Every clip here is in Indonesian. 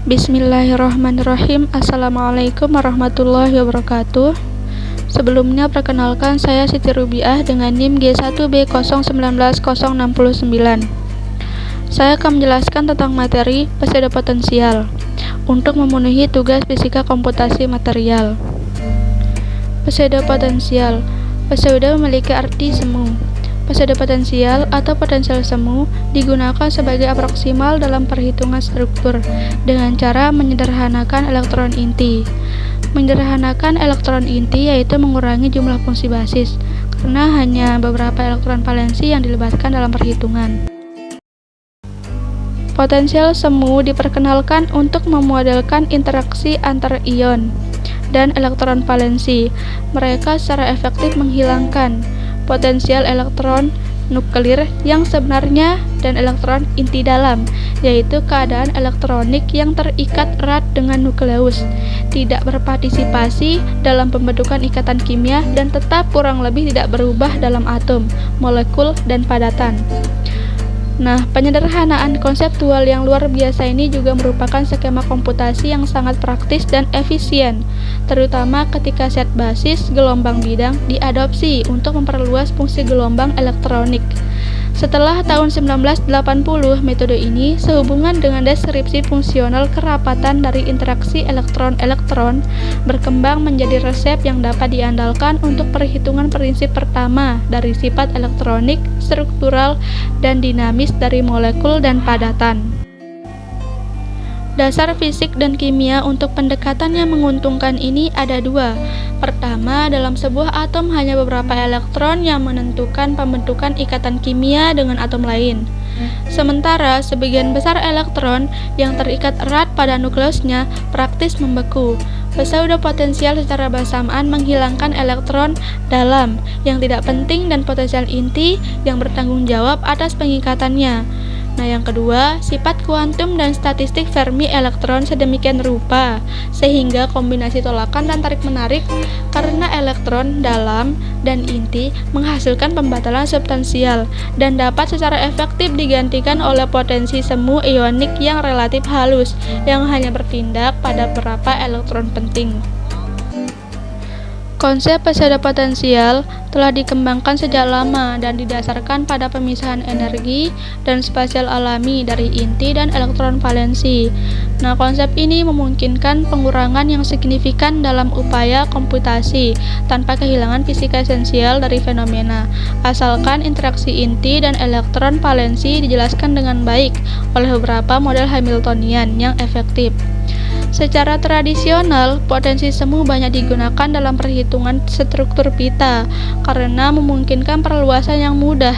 Bismillahirrahmanirrahim. Assalamualaikum warahmatullahi wabarakatuh. Sebelumnya perkenalkan, saya Siti Rubiah dengan NIM G1B019069. Saya akan menjelaskan tentang materi pseudo potensial untuk memenuhi tugas fisika komputasi material. Pseudo potensial. Pseudo memiliki arti semu. Pseudo potensial atau potensial semu digunakan sebagai aproksimal dalam perhitungan struktur dengan cara menyederhanakan elektron inti. Menyederhanakan elektron inti yaitu mengurangi jumlah fungsi basis, karena hanya beberapa elektron valensi yang dilibatkan dalam perhitungan. Potensial semu diperkenalkan untuk memodelkan interaksi antar ion dan elektron valensi. Mereka secara efektif menghilangkan potensial elektron nuklir yang sebenarnya dan elektron inti dalam, yaitu keadaan elektronik yang terikat erat dengan nukleus, tidak berpartisipasi dalam pembentukan ikatan kimia, dan tetap kurang lebih tidak berubah dalam atom, molekul, dan padatan. Nah, penyederhanaan konseptual yang luar biasa ini juga merupakan skema komputasi yang sangat praktis dan efisien, terutama ketika set basis gelombang bidang diadopsi untuk memperluas fungsi gelombang elektronik. Setelah tahun 1980, metode ini sehubungan dengan deskripsi fungsional kerapatan dari interaksi elektron-elektron berkembang menjadi resep yang dapat diandalkan untuk perhitungan prinsip pertama dari sifat elektronik, struktural, dan dinamis dari molekul dan padatan. Dasar fisik dan kimia untuk pendekatan yang menguntungkan ini ada dua. Pertama, dalam sebuah atom hanya beberapa elektron yang menentukan pembentukan ikatan kimia dengan atom lain. Sementara, sebagian besar elektron yang terikat erat pada nukleusnya praktis membeku. Pseudo potensial secara bersamaan menghilangkan elektron dalam yang tidak penting dan potensial inti yang bertanggung jawab atas pengikatannya. Nah, yang kedua, sifat kuantum dan statistik Fermi elektron sedemikian rupa sehingga kombinasi tolakan dan tarik-menarik karena elektron dalam dan inti menghasilkan pembatalan substansial dan dapat secara efektif digantikan oleh potensi semu ionik yang relatif halus yang hanya bertindak pada beberapa elektron penting. Konsep pseudo potensial telah dikembangkan sejak lama dan didasarkan pada pemisahan energi dan spasial alami dari inti dan elektron valensi. Nah, konsep ini memungkinkan pengurangan yang signifikan dalam upaya komputasi tanpa kehilangan fisika esensial dari fenomena, asalkan interaksi inti dan elektron valensi dijelaskan dengan baik oleh beberapa model Hamiltonian yang efektif. Secara tradisional, potensi semu banyak digunakan dalam perhitungan struktur pita karena memungkinkan perluasan yang mudah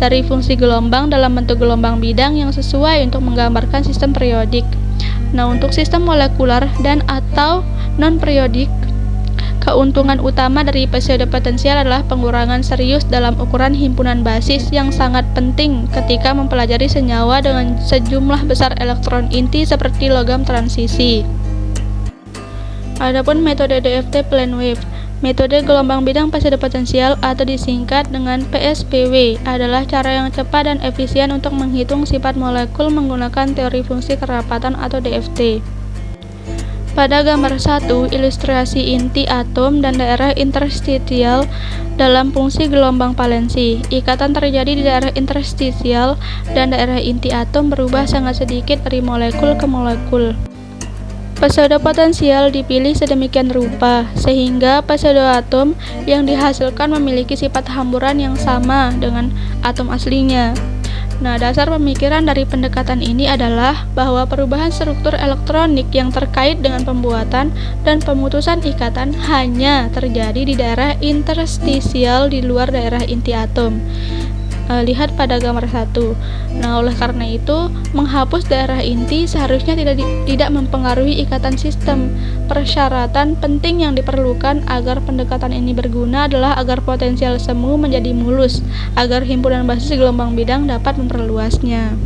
dari fungsi gelombang dalam bentuk gelombang bidang yang sesuai untuk menggambarkan sistem periodik. Nah, untuk sistem molekular dan atau non-periodik, keuntungan utama dari pseudo potensial adalah pengurangan serius dalam ukuran himpunan basis yang sangat penting ketika mempelajari senyawa dengan sejumlah besar elektron inti seperti logam transisi. Adapun metode DFT plane wave, metode gelombang bidang pseudo potensial atau disingkat dengan PSPW, adalah cara yang cepat dan efisien untuk menghitung sifat molekul menggunakan teori fungsi kerapatan atau DFT. Pada gambar 1, ilustrasi inti atom dan daerah interstisial dalam fungsi gelombang valensi. Ikatan terjadi di daerah interstisial dan daerah inti atom berubah sangat sedikit dari molekul ke molekul. Pseudo potensial dipilih sedemikian rupa sehingga pseudo atom yang dihasilkan memiliki sifat hamburan yang sama dengan atom aslinya. Nah, dasar pemikiran dari pendekatan ini adalah bahwa perubahan struktur elektronik yang terkait dengan pembuatan dan pemutusan ikatan hanya terjadi di daerah interstisial di luar daerah inti atom. Lihat pada gambar 1. Nah, oleh karena itu, menghapus daerah inti seharusnya tidak mempengaruhi ikatan sistem. Persyaratan penting yang diperlukan agar pendekatan ini berguna adalah agar potensial semu menjadi mulus, agar himpunan basis gelombang bidang dapat memperluasnya.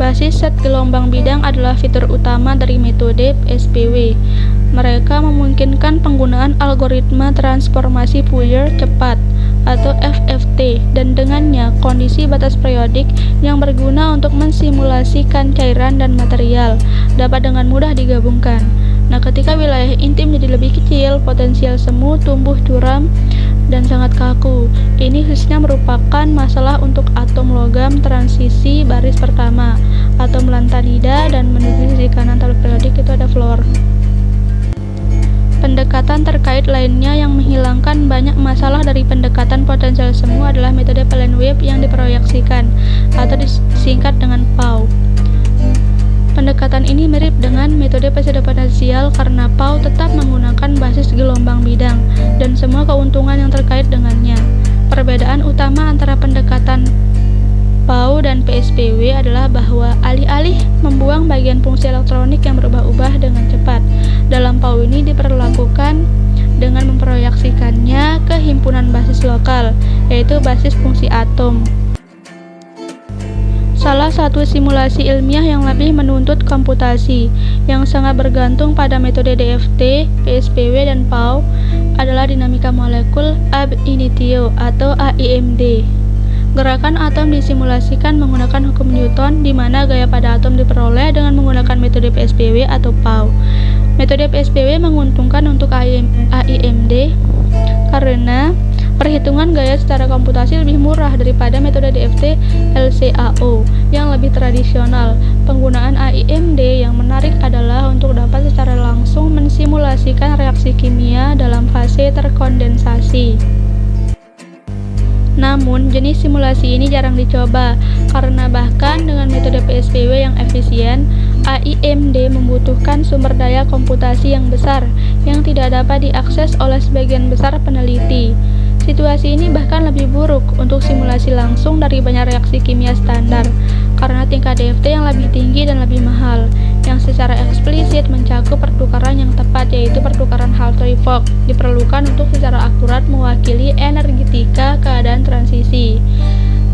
Basis set gelombang bidang adalah fitur utama dari metode SPW. Mereka memungkinkan penggunaan algoritma transformasi Fourier cepat, atau FFT, dan dengannya kondisi batas periodik yang berguna untuk mensimulasikan cairan dan material dapat dengan mudah digabungkan. Nah, ketika wilayah inti menjadi lebih kecil, potensial semu tumbuh curam dan sangat kaku. Ini khususnya merupakan masalah untuk atom logam transisi baris pertama, atom lantanida, dan menuju sisi kanan tabel periodik itu ada fluor. Pendekatan terkait lainnya yang menghilangkan banyak masalah dari pendekatan potensial semu adalah metode plane wave yang diproyeksikan atau disingkat dengan PAU. Pendekatan ini mirip dengan metode pseudopotensial karena PAU tetap menggunakan basis gelombang bidang dan semua keuntungan yang terkait dengannya. Perbedaan utama antara pendekatan PAU dan PSPW adalah bahwa alih-alih membuang bagian fungsi elektronik yang berubah-ubah dengan cepat, dalam PAU ini diperlakukan dengan memproyeksikannya ke himpunan basis lokal, yaitu basis fungsi atom. Salah satu simulasi ilmiah yang lebih menuntut komputasi, yang sangat bergantung pada metode DFT, PSPW, dan PAU adalah dinamika molekul ab initio atau AIMD. Gerakan atom disimulasikan menggunakan hukum Newton, di mana gaya pada atom diperoleh dengan menggunakan metode PSPW atau PAU. Metode PSPW menguntungkan untuk AIMD karena perhitungan gaya secara komputasi lebih murah daripada metode DFT LCAO yang lebih tradisional. Penggunaan AIMD yang menarik adalah untuk dapat secara langsung mensimulasikan reaksi kimia dalam fase terkondensasi. Namun, jenis simulasi ini jarang dicoba, karena bahkan dengan metode PSPW yang efisien, AIMD membutuhkan sumber daya komputasi yang besar, yang tidak dapat diakses oleh sebagian besar peneliti. Situasi ini bahkan lebih buruk untuk simulasi langsung dari banyak reaksi kimia standar, karena tingkat DFT yang lebih tinggi dan lebih mahal, yang secara eksplisit mencakup pertukaran yang tepat, yaitu pertukaran Hartree-Fock, diperlukan untuk secara akurat mewakili energetika keadaan transisi.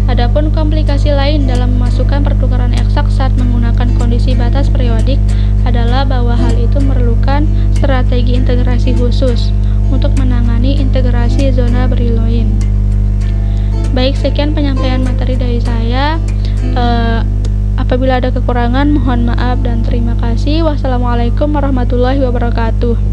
Adapun komplikasi lain dalam memasukkan pertukaran eksak saat menggunakan kondisi batas periodik adalah bahwa hal itu memerlukan strategi integrasi khusus untuk menangani integrasi zona Brillouin. Baik, sekian penyampaian materi dari saya. Apabila ada kekurangan, mohon maaf dan terima kasih. Wassalamualaikum warahmatullahi wabarakatuh.